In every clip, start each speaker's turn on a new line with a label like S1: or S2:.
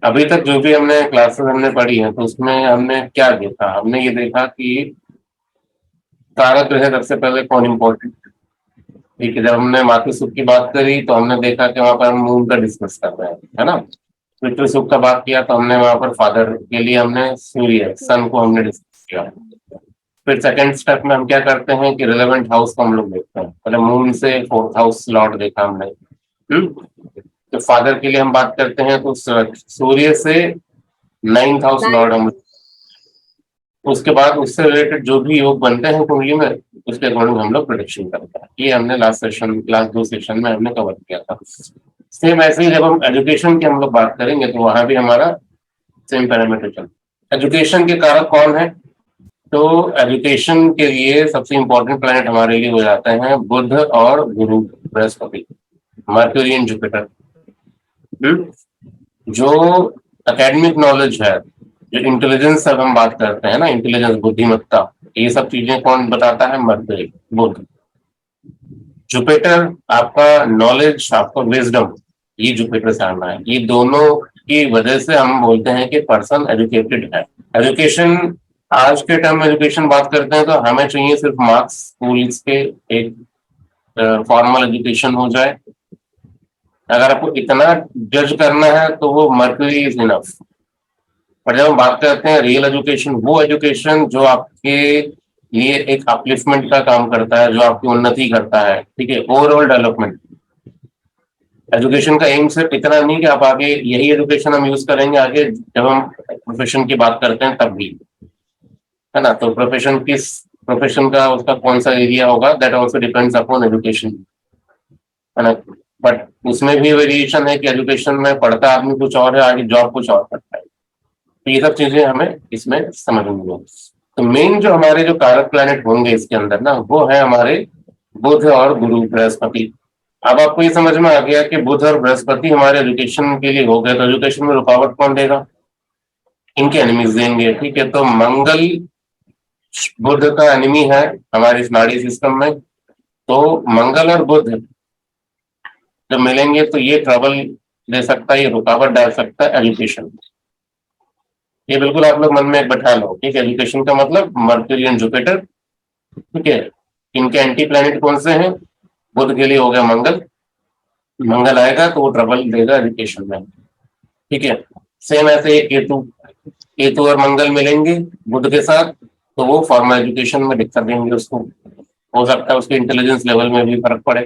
S1: अभी तक जो भी हमने क्लासेस हमने पढ़ी हैं तो उसमें हमने क्या देखा, हमने ये देखा कि कारक जो है सबसे पहले कौन इम्पोर्टेंट। ठीक है, जब हमने मातृ सुख की बात करी तो हमने देखा कि वहां पर हम मून का डिस्कस कर रहे हैं, है ना। पितृ सुख का बात किया तो हमने वहां पर फादर के लिए हमने सूर्य सन को हमने डिस्कस किया। फिर सेकंड स्टेप में हम क्या करते हैं कि रिलेवेंट हाउस को हम लोग देखते हैं। पहले मून से फोर्थ हाउस लॉर्ड देखा हमने। तो फादर के लिए हम बात करते हैं तो सूर्य से नाइन्थ हाउस लॉर्ड हम। उसके बाद उससे रिलेटेड जो भी योग बनते हैं कुंडली में उसके अकॉर्डिंग हम लोग प्रोडिक्शन करते हैं। ये हमने लास्ट सेशन क्लास 2 सेशन में हमने कवर किया था। सेम ऐसे ही जब हम एजुकेशन की हम लोग बात करेंगे तो वहां भी हमारा सेम पैरामीटर चलता है। एजुकेशन के कारक कौन है? तो एजुकेशन के लिए सबसे इंपॉर्टेंट प्लैनेट हमारे लिए हो जाते हैं बुध और गुरु, बृहस्पति, मर्क्यूरी एंड जुपिटर। जो एकेडमिक नॉलेज है, जो इंटेलिजेंस अब हम बात करते हैं ना, इंटेलिजेंस, बुद्धिमत्ता, ये सब चीजें कौन बताता है? मर्क्यूरी, बुध। जुपिटर आपका नॉलेज, आपका विजडम, ये जुपिटर से आना है। ये दोनों की वजह से हम बोलते हैं कि पर्सन एजुकेटेड है। एजुकेशन, आज के टाइम में एजुकेशन बात करते हैं तो हमें चाहिए सिर्फ मार्क्स, स्कूल्स के एक फॉर्मल एजुकेशन हो जाए। अगर आपको इतना जज करना है तो वो मर्क्यूरी इज इनफ। पर जब हम बात करते हैं रियल एजुकेशन, वो एजुकेशन जो आपके लिए एक अपलिफ्टमेंट का काम करता है, जो आपकी उन्नति करता है, ठीक है, ओवरऑल डेवलपमेंट। एजुकेशन का एम सिर्फ इतना नहीं कि आप आगे यही एजुकेशन हम यूज करेंगे आगे जब हम प्रोफेशन की बात करते हैं तब भी, है ना। तो प्रोफेशन किस प्रोफेशन का, उसका कौन सा एरिया होगा, that also depends upon education, है ना। बट उसमें भी वेरिएशन है कि एजुकेशन में पढ़ता आदमी कुछ और है, आगे जॉब कुछ और करता है। तो ये सब चीजें हमें इसमें समझनी है। तो मेन जो हमारे जो कारक प्लैनेट होंगे इसके अंदर ना, वो है हमारे बुध और गुरु, बृहस्पति। अब आपको ये समझ में आ गया कि बुध और बृहस्पति हमारे एजुकेशन के लिए हो गए, तो एजुकेशन में रुकावट कौन देगा? इनके एनिमीज देंगे। ठीक है, तो मंगल बुध का एनिमी है हमारे इस नाड़ी सिस्टम में। तो मंगल और बुध जब मिलेंगे तो ये ट्रबल दे सकता है, ये रुकावट डाल सकता है एजुकेशन। ये बिल्कुल आप लोग मन में एक बैठा लो, ठीक है। एजुकेशन का मतलब मर्क्यूरी एंड जुपिटर, ठीक है। इनके एंटी प्लैनेट कौन से हैं? बुध के लिए हो गया मंगल। मंगल आएगा तो वो ट्रबल देगा एजुकेशन में, ठीक है। सेम ऐसे केतु, केतु और मंगल मिलेंगे बुध के साथ तो वो फॉर्मल एजुकेशन में दिक्कत देंगे उसको। हो सकता है उसके इंटेलिजेंस लेवल में भी फर्क पड़े।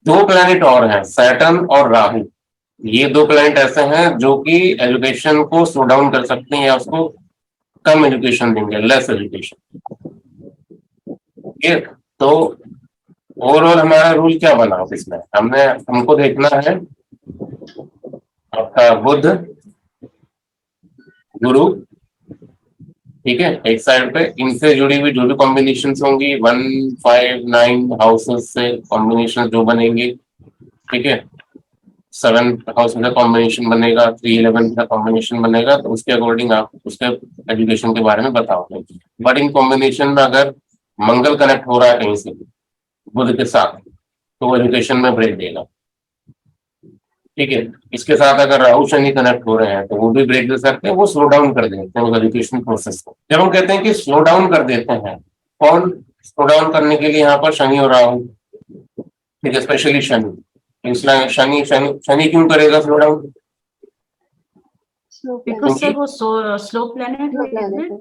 S1: दो प्लैनेट और हैं, सैटर्न और राहु। ये दो प्लैनेट ऐसे हैं जो कि एजुकेशन को स्लो डाउन कर सकते हैं या उसको कम एजुकेशन देंगे, लेस एजुकेशन। ठीक, तो ओवरऑल हमारा रूल क्या बना इसमें? हमको देखना है आपका बुध, गुरु, ठीक है, एक साइड पे इनसे जुड़ी हुई जो भी कॉम्बिनेशन होंगी 1, 5, 9 हाउसेस से कॉम्बिनेशन जो बनेंगे, ठीक है। 7th हाउस में कॉम्बिनेशन बनेगा, 3, 11 का कॉम्बिनेशन बनेगा, तो उसके अकॉर्डिंग आप उसके एजुकेशन के बारे में बताओगे। बट इन कॉम्बिनेशन में अगर मंगल कनेक्ट हो रहा है कहीं से बुध के साथ तो वो एजुकेशन में ब्रेक देगा, ठीक है। इसके साथ अगर राहु शनि कनेक्ट हो रहे हैं तो वो भी ब्रेक दे सकते हैं, वो स्लो डाउन कर देते हैं उस एजुकेशन प्रोसेस को। जब हम कहते हैं कि स्लो डाउन कर देते हैं, कौन स्लो डाउन करने के लिए यहाँ पर? शनि और राहु, ठीक है, स्पेशली शनि। इसलिए शनि शनि शनि क्यों करेगा स्लो डाउन?
S2: बिकॉज सर वो स्लो प्लैनेट है,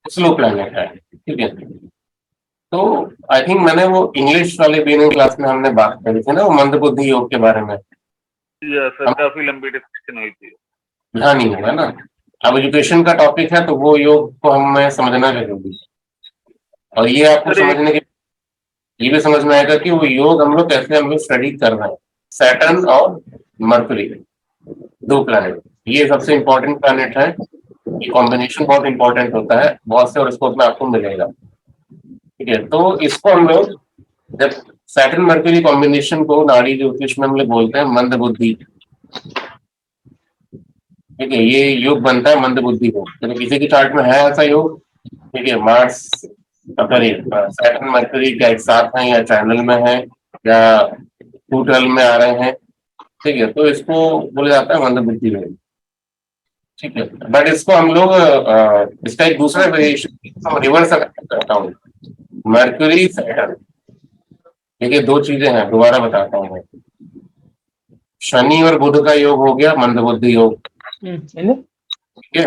S1: स्लो प्लैनेट है, ठीक है। तो आई थिंक मैंने वो इंग्लिश वाले बिगिनिंग क्लास में हमने बात करी थी ना, वो मंदबुद्धि योग के बारे में।
S3: सर काफी लंबी डिस्कशन हुई थी।
S1: ध्यान नहीं होगा ना। अब एजुकेशन का टॉपिक है तो वो योग को हमें समझना जरूरी है। और ये आपको समझने के ये भी समझ में आएगा कि वो योग हम लोग कैसे हम लोग स्टडी कर रहे हैं। सैटर्न और मर्क्यूरी, दो प्लैनेट, ये सबसे इंपॉर्टेंट प्लैनेट है। ये कॉम्बिनेशन बहुत इंपॉर्टेंट होता है, बहुत से और इसको में आपको मिलेगा, ठीक है। तो इसको हम लोग जब सैटर्न मर्क्यूरी कॉम्बिनेशन को नाड़ी ज्योतिष में हम लोग बोलते हैं मंद बुद्धि, ठीक है। ये योग बनता है मंद बुद्धि को, तो किसी की चार्ट में है ऐसा योग, ठीक है। मार्स सैटर्न मर्क्यूरी क्या एक साथ है या चैनल में है या न्यूट्रल में आ रहे हैं, ठीक है, तो इसको बोला जाता है मंद बुद्धि योग। ठीक है, बट इसको हम लोग इसका एक दूसरा वेरिएशन हम रिवर्स करता हूँ, मर्क्यूरी सैटर्न। देखिए दो चीजें हैं, दोबारा बताता हूँ मैं। शनि और बुध का योग हो गया मंदबुद्धि योग, ठीक है,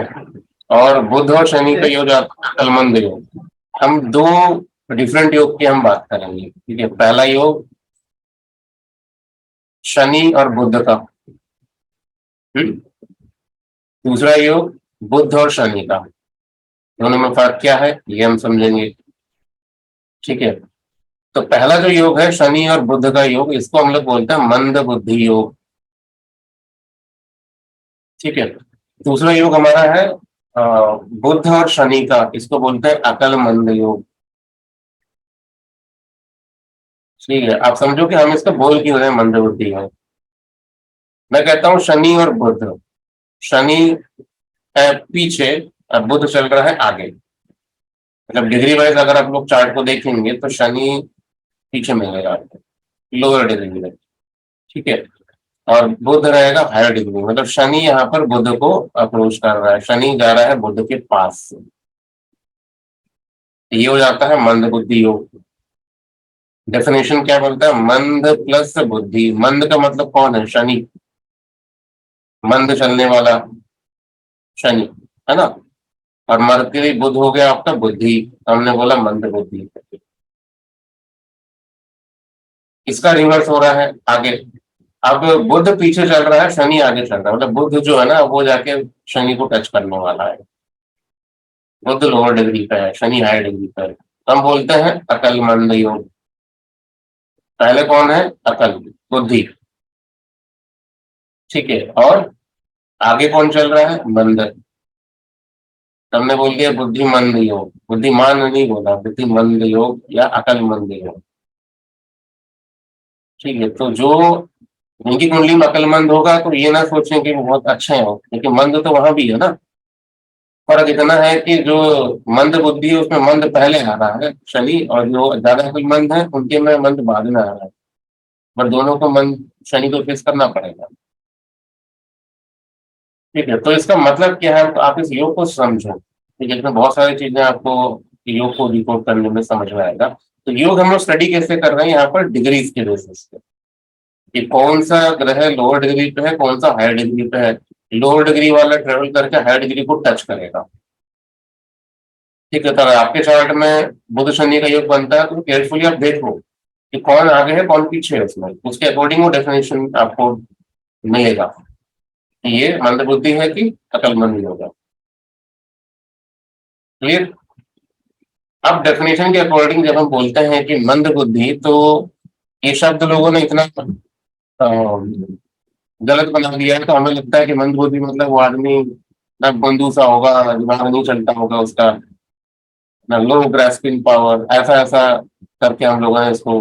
S1: और बुध और शनि का योग आता है कलमंद योग। हम दो डिफरेंट योग की हम बात करेंगे, ठीक है। पहला योग शनि और बुध का, दूसरा योग बुध और शनि का। दोनों में फर्क क्या है ये हम समझेंगे, ठीक है। तो पहला जो योग है शनि और बुध का योग, इसको हम लोग बोलते हैं मंद बुद्धि योग, ठीक है। दूसरा योग हमारा है बुध और शनि का, इसको बोलते हैं अकल मंद योग, ठीक है। आप समझो कि हम इसको बोल क्यों रहे हैं मंद बुद्धि योग। मैं कहता हूं शनि और बुध, शनि है पीछे और बुध चल रहा है आगे। मतलब डिग्री वाइज अगर आप लोग चार्ट को देखेंगे तो शनि पीछे मिलेगा आपको, लोअर डिग्री में, ठीक है। और बुध रहेगा हायर डिग्री में। मतलब शनि यहाँ पर बुध को अप्रोच कर रहा है, शनि जा रहा है बुध के पास से, ये हो जाता है मंद बुद्धि योग। डेफिनेशन क्या बोलता है, मंद प्लस बुद्धि। मंद का मतलब कौन है, शनि, मंद चलने वाला शनि, है ना। और मर्करी बुध हो गया आपका बुद्धि, हमने बोला मंद बुद्धि। इसका रिवर्स हो रहा है आगे। अब बुध पीछे चल रहा है, शनि आगे चल रहा है। मतलब बुध जो है ना वो जाके शनि को टच करने वाला है। बुध लोअर डिग्री पे है, शनि हायर डिग्री पे है। हम बोलते हैं अकल मंद योग। पहले कौन है, अकल, बुद्धि, ठीक है। और आगे कौन चल रहा है, मंद। हमने बोल दिया बुद्धि मंद योग, बुद्धिमान नहीं बोला, बुद्धि मंद योग या अकल मंद योग, ठीक है। तो जो उनकी कुंडली में अकलमंद होगा तो ये ना सोचें कि वो बहुत अच्छे हैं, क्योंकि मंद तो वहां भी है ना। फर्क इतना है कि जो मंद बुद्धि है उसमें मंद पहले आ रहा है शनि, और जो ज्यादा अकलमंद है उनके में मंद बाद में आ रहा है। पर दोनों को मंद शनि को फेस करना पड़ेगा, ठीक है। तो इसका मतलब क्या है, तो आप इस योग को समझो, ठीक है। इसमें बहुत सारी चीजें आपको योग को डिकोड करने में समझ में आएगा। तो योग हम लोग स्टडी कैसे कर रहे हैं यहाँ पर, डिग्रीज के बेसिस पे, कि कौन सा ग्रह लोअर डिग्री पे है, कौन सा हायर डिग्री पे है। लोअर डिग्री वाला ट्रेवल करके हायर डिग्री को टच करेगा, ठीक है। तो अगर आपके चार्ट में बुध शनि का योग बनता है तो केयरफुली आप देखो कि कौन आगे है कौन पीछे है, उसमें उसके अकॉर्डिंग वो डेफिनेशन आपको मिलेगा कि ये मंद बुद्धि है कि अकलमंद होगा, क्लियर। अब डेफिनेशन के अकॉर्डिंग जब हम बोलते हैं कि मंद बुद्धि, तो ये शब्द लोगों ने इतना गलत बना दिया है, तो हमें लगता है कि मंद बुद्धि मतलब वो आदमी ना बंधु सा होगा, दिमाग नहीं चलता होगा उसका, ना लो ग्रास्पिंग पावर, ऐसा ऐसा करके हम लोगों ने इसको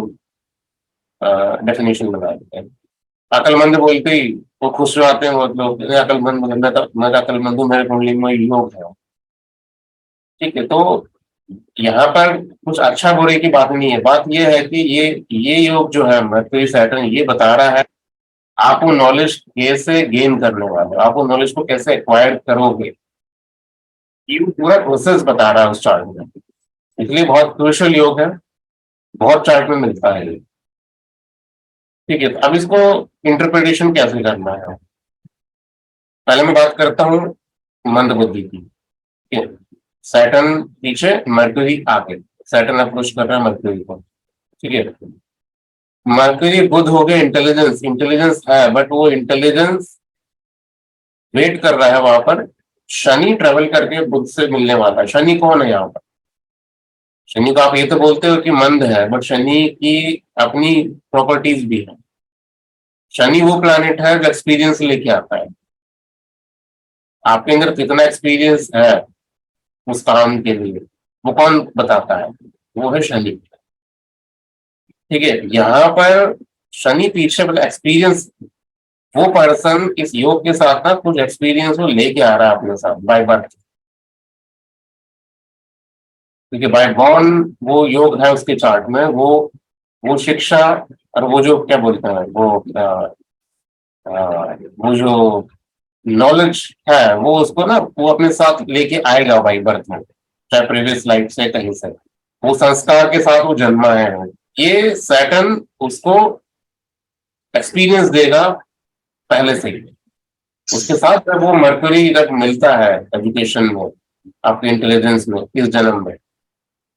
S1: डेफिनेशन बना दिया है। अकलमंद बोलते ही वो खुश हो आते हैं बहुत लोग, "अरे अकलमंद मैं तो अकलमंद हूँ, मेरे कुंडली में योग है", ठीक है। तो यहाँ पर कुछ अच्छा बुरे की बात नहीं है, बात ये है कि ये योग जो है मर्क्यूरी सैटर्न ये बता रहा है आप वो नॉलेज कैसे गेन करने वाले हो, आप वो नॉलेज को कैसे एक्वायर करोगे, ये पूरा प्रोसेस बता रहा है उस चार्ट में। इसलिए बहुत क्रूशियल योग है, बहुत चार्ट में मिलता है ये, ठीक है। तो अब इसको इंटरप्रिटेशन कैसे करना है, पहले मैं बात करता हूँ मंद बुद्धि की, ठीक है। सैटर्न पीछे, मर्क्यूरी आगे, सैटर्न अप्रोच कर रहा है मर्क्यूरी को, ठीक है। मर्क्यूरी बुध हो गया इंटेलिजेंस, इंटेलिजेंस है बट वो इंटेलिजेंस वेट कर रहा है वहां पर, शनि ट्रेवल करके बुध से मिलने वाला है। शनि कौन है यहाँ पर, शनि को आप ये तो बोलते हो कि मंद है, बट शनि की अपनी प्रॉपर्टीज भी है। शनि वो प्लैनेट है जो एक्सपीरियंस लेके आता है, आपके अंदर कितना एक्सपीरियंस है उस काम के लिए वो कौन बताता है, वो है शनि, ठीक है। यहाँ पर शनि पीछे मतलब एक्सपीरियंस, वो पर्सन इस योग के साथ ना कुछ एक्सपीरियंस वो लेके आ रहा है अपने साथ बाय बर्थ, ठीक है। बाय बॉर्न वो योग है उसके चार्ट में, वो शिक्षा और वो जो क्या बोलते हैं वो वो जो नॉलेज है वो उसको ना वो अपने साथ लेके आएगा भाई बर्थ में, चाहे प्रीवियस लाइफ से कहीं से, वो संस्कार के साथ वो जन्मा है। ये सैटर्न उसको एक्सपीरियंस देगा पहले से ही। उसके साथ जब वो मरकरी जब मिलता है एजुकेशन में, आपके इंटेलिजेंस में इस जन्म में,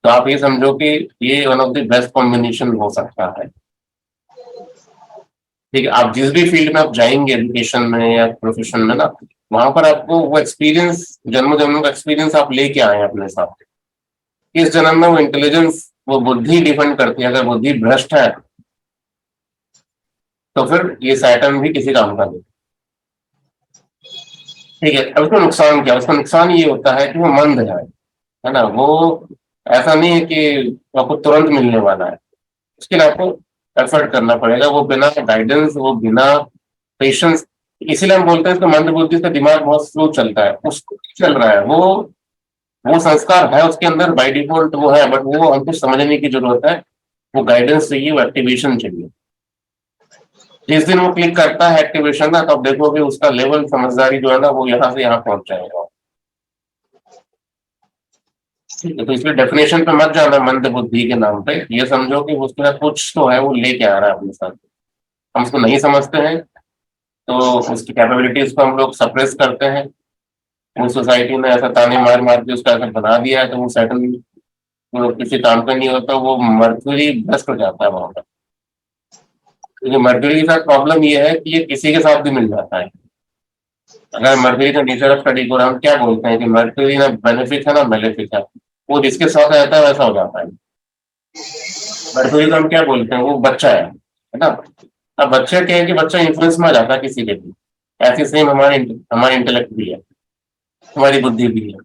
S1: तो आप ये समझो कि ये one of the best combination हो सकता है। ठीक है, आप जिस भी फील्ड में आप जाएंगे एजुकेशन में या प्रोफेशन में ना, वहां पर आपको वो एक्सपीरियंस, जन्म जन्म का एक्सपीरियंस आप लेके आए हैं अपने साथ। इस जन्म में वो इंटेलिजेंस, वो बुद्धि डिपेंड करती है। अगर बुद्धि भ्रष्ट है तो फिर ये सैटर्न भी किसी काम का नहीं। ठीक है, अब उसका नुकसान क्या? उसका नुकसान ये होता है कि वो मंद है ना। वो ऐसा नहीं है कि आपको तुरंत मिलने वाला है, उसके लिए आपको एफर्ट करना पड़ेगा। वो बिना गाइडेंस, वो बिना पेशेंस, इसीलिए हम बोलते हैं इसका मंद बुद्धि का दिमाग बहुत स्लो चलता है। उसको चल रहा है, वो संस्कार है उसके अंदर बाय डिफॉल्ट वो है, बट वो हमको समझने की जरूरत है। वो गाइडेंस चाहिए, वो एक्टिवेशन चाहिए। जिस दिन वो क्लिक करता है एक्टिवेशन ना, तो आप देखोगे उसका लेवल समझदारी जो है ना, वो यहाँ से यहाँ पहुंच जाएगा। ठीक है, तो इसलिए डेफिनेशन पे मत जाना मंद बुद्धि के नाम पे। ये समझो कि उसके साथ कुछ तो है, वो लेके आ रहा है अपने साथ। हम उसको नहीं समझते हैं तो उसकी कैपेबिलिटीज को हम लोग सप्रेस करते हैं। उस सोसाइटी ने ऐसा ताने मार मार के उसका ऐसा बना दिया है, तो वो सेटल, वो किसी काम का नहीं होता, वो मर्क्यूरी भ्रष्ट हो जाता है वहां पर। क्योंकि मर्क्यूरी के साथ प्रॉब्लम ये है कि ये किसी के साथ भी मिल जाता है। अगर मर्क्यूरी का नेचर ऑफ स्टडी को हम क्या बोलते हैं कि मर्क्यूरी ना बेनिफिक है ना मेलेफिक है, वो जिसके साथ रहता है वैसा हो जाता है। मर्क्यूरी को हम क्या बोलते हैं, वो बच्चा है ना। अब बच्चे क्या है कि बच्चा इन्फ्लुएंस में आ जाता है किसी के भी। ऐसे सेम हमारे इंटेलेक्ट भी है, हमारी बुद्धि भी है।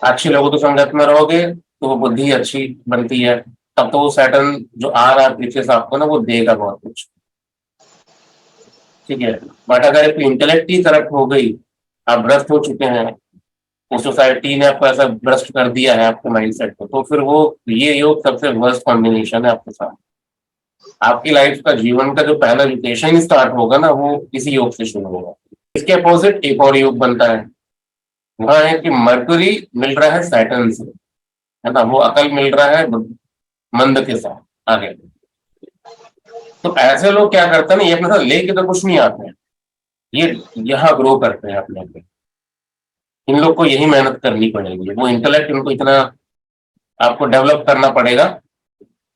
S1: अच्छे लोगों तो संगत में रहोगे तो वो बुद्धि अच्छी बनती है, तब तो वो सैटर्न जो आ रहा है पीछे से आपको ना, वो देगा बहुत कुछ। ठीक है, बट अगर आपकी इंटेलेक्ट ही करप्ट हो गई, आप भ्रष्ट हो चुके हैं, उस सोसाइटी ने आपको ऐसा भ्रष्ट कर दिया है आपके माइंडसेट को, तो फिर वो ये योग सबसे वर्स्ट कॉम्बिनेशन है आपके साथ। आपकी लाइफ का, जीवन का जो पहला एजुकेशन स्टार्ट होगा ना, वो इसी योग से शुरू होगा। इसके अपोजिट एक और योग बनता है, वहां है कि मरकरी मिल रहा है सैटर्न से, है ना। वो अकल मिल रहा है मंद के साथ आगे। तो ऐसे लोग क्या करते हैं ना, ये अपने साथ लेके तो कुछ नहीं आते हैं, ये यहाँ ग्रो करते हैं अपने पे। इन लोग को यही मेहनत करनी पड़ेगी, वो इंटेलेक्ट इनको इतना आपको डेवलप करना पड़ेगा।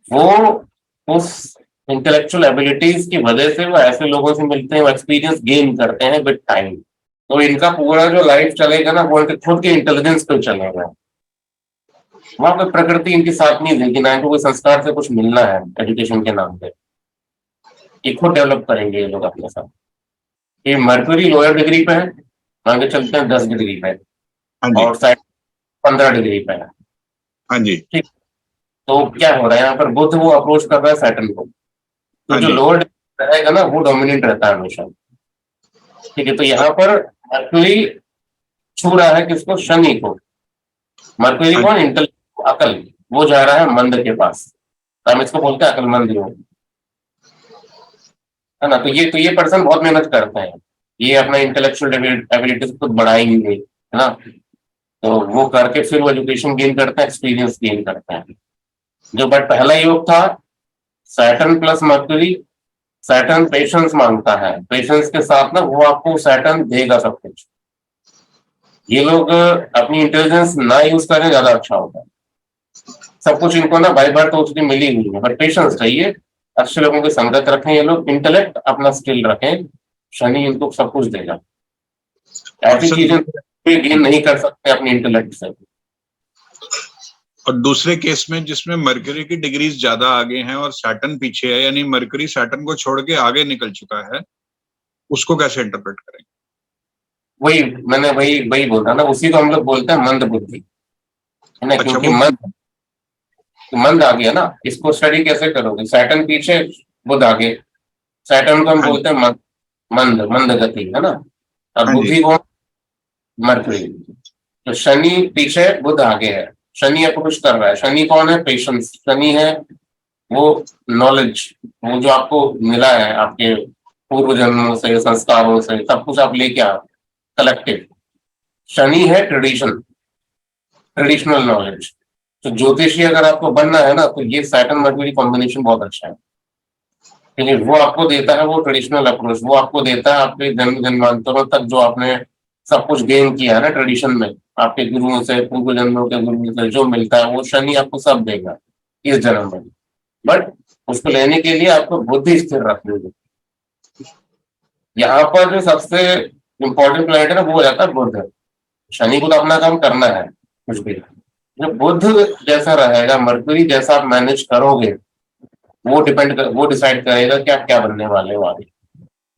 S1: वो उस इंटेलेक्चुअल एबिलिटीज की वजह से वो ऐसे लोगों से मिलते हैं, वो एक्सपीरियंस गेन करते हैं विद टाइम। तो इनका पूरा जो लाइफ चलेगा ना, वो इनके खुद के इंटेलिजेंस पे चलेगा। वहां पे प्रकृति इनके साथ नहीं देगी, ना इनको कोई संस्कार से कुछ मिलना है एजुकेशन के नाम पे। ये खुद डेवलप करेंगे ये लोग अपने साथ। ये मर्क्यूरी लोअर डिग्री पे है, मान के चलते हैं 10 डिग्री पे,
S4: हाँ जी,
S1: और साइड 15 डिग्री पे है।
S4: हाँ जी,
S1: ठीक, तो क्या हो रहा है यहाँ पर, बुध वो अप्रोच कर रहा है सैटर्न को, तो
S4: हाँ
S1: जो
S4: जी,
S1: लोअर रहेगा ना वो डोमिनेंट रहता है हमेशा। ठीक है, तो यहाँ पर मर्क्यूरी छू रहा है किसको, शनि को। मर्क्यूरी
S4: हाँ
S1: कौन, इंटेलेक्ट, अकल, वो जा रहा है मंद के पास, तो हम इसको बोलते हैं अकलमंद योग, है ना। तो ये पर्सन बहुत मेहनत करते हैं, ये अपना इंटेलेक्चुअल एबिलिटीज खुद बढ़ाएंगे, है ना। तो वो करके फिर वो एजुकेशन गेन करते हैं, एक्सपीरियंस गेन करते हैं। जो बट पहला योग था Saturn plus mercury, Saturn patience मांगता है, पेशेंस के साथ ना वो आपको सैटर्न देगा सब कुछ। ये लोग अपनी इंटेलिजेंस ना यूज करें ज्यादा अच्छा होता है। सब कुछ इनको ना बाई बार तो उसकी मिली हुई है, बट पेशेंस चाहिए, अच्छे लोगों की संगत रखें, ये लोग इंटेलेक्ट अपना स्किल रखें, शनि इनको सब कुछ देगा।
S4: और
S1: ऐसी
S4: सर
S1: चीजें गेन नहीं कर सकते अपने इंटेलेक्ट से।
S4: और दूसरे केस में जिसमें मरकरी की डिग्रीज ज्यादा आगे हैं और सैटर्न पीछे है, यानी मरकरी सैटर्न को छोड़ के आगे निकल चुका है, उसको कैसे इंटरप्रेट करेंगे?
S1: वही मैंने वही वही बोल रहा ना, उसी को हम लोग बोलते हैं मंद बुद्धि, है ना।
S4: अच्छा,
S1: क्योंकि
S4: वो
S1: मंद आ गया ना, इसको स्टडी कैसे करोगे, सैटर्न पीछे बुध आगे। सैटर्न को हम
S4: हाँ
S1: बोलते हैं मंद मंद गति, है ना। और
S4: हाँ जी,
S1: बुद्धि को मरकरी। तो शनि पीछे बुध आगे है, शनि अप्रोच कर रहा है। शनि कौन है, पेशेंस। शनि है वो नॉलेज, वो जो आपको मिला है आपके पूर्व जन्मों से, संस्कारों से, सब कुछ आप लेके आ, कलेक्टिव, शनि है ट्रेडिशनल नॉलेज। तो ज्योतिषी अगर आपको बनना है ना, तो ये सैटर्न मर्क्यूरी कॉम्बिनेशन बहुत अच्छा है, क्योंकि वो आपको देता है वो ट्रेडिशनल अप्रोच, वो आपको देता है आपके जन्म जन्मांतरों तक जो आपने सब कुछ गेन किया है ना ट्रेडिशन में, आपके गुरुओं से, पूर्व जन्मों के गुरुओं से जो मिलता है वो शनि आपको सब देगा इस जन्म में। बट उसको लेने के लिए आपको बुद्धि स्थिर रखनी होगी। यहाँ पर जो सबसे इंपॉर्टेंट प्लैनेट है ना वो हो जाता है बुध। शनि को तो अपना काम करना है कुछ भी, जो बुध जैसा रहेगा, मरकरी जैसा आप मैनेज करोगे, वो डिसाइड करेगा कि आप क्या बनने वाले हो आगे।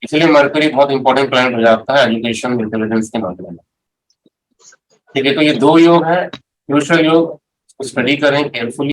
S1: इसलिए मरकरी बहुत इंपॉर्टेंट प्लैनेट हो जाता है एजुकेशन इंटेलिजेंस के मामले में। ठीक है, तो ये दो योग है, क्रूशियल योग, स्टडी करें केयरफुली।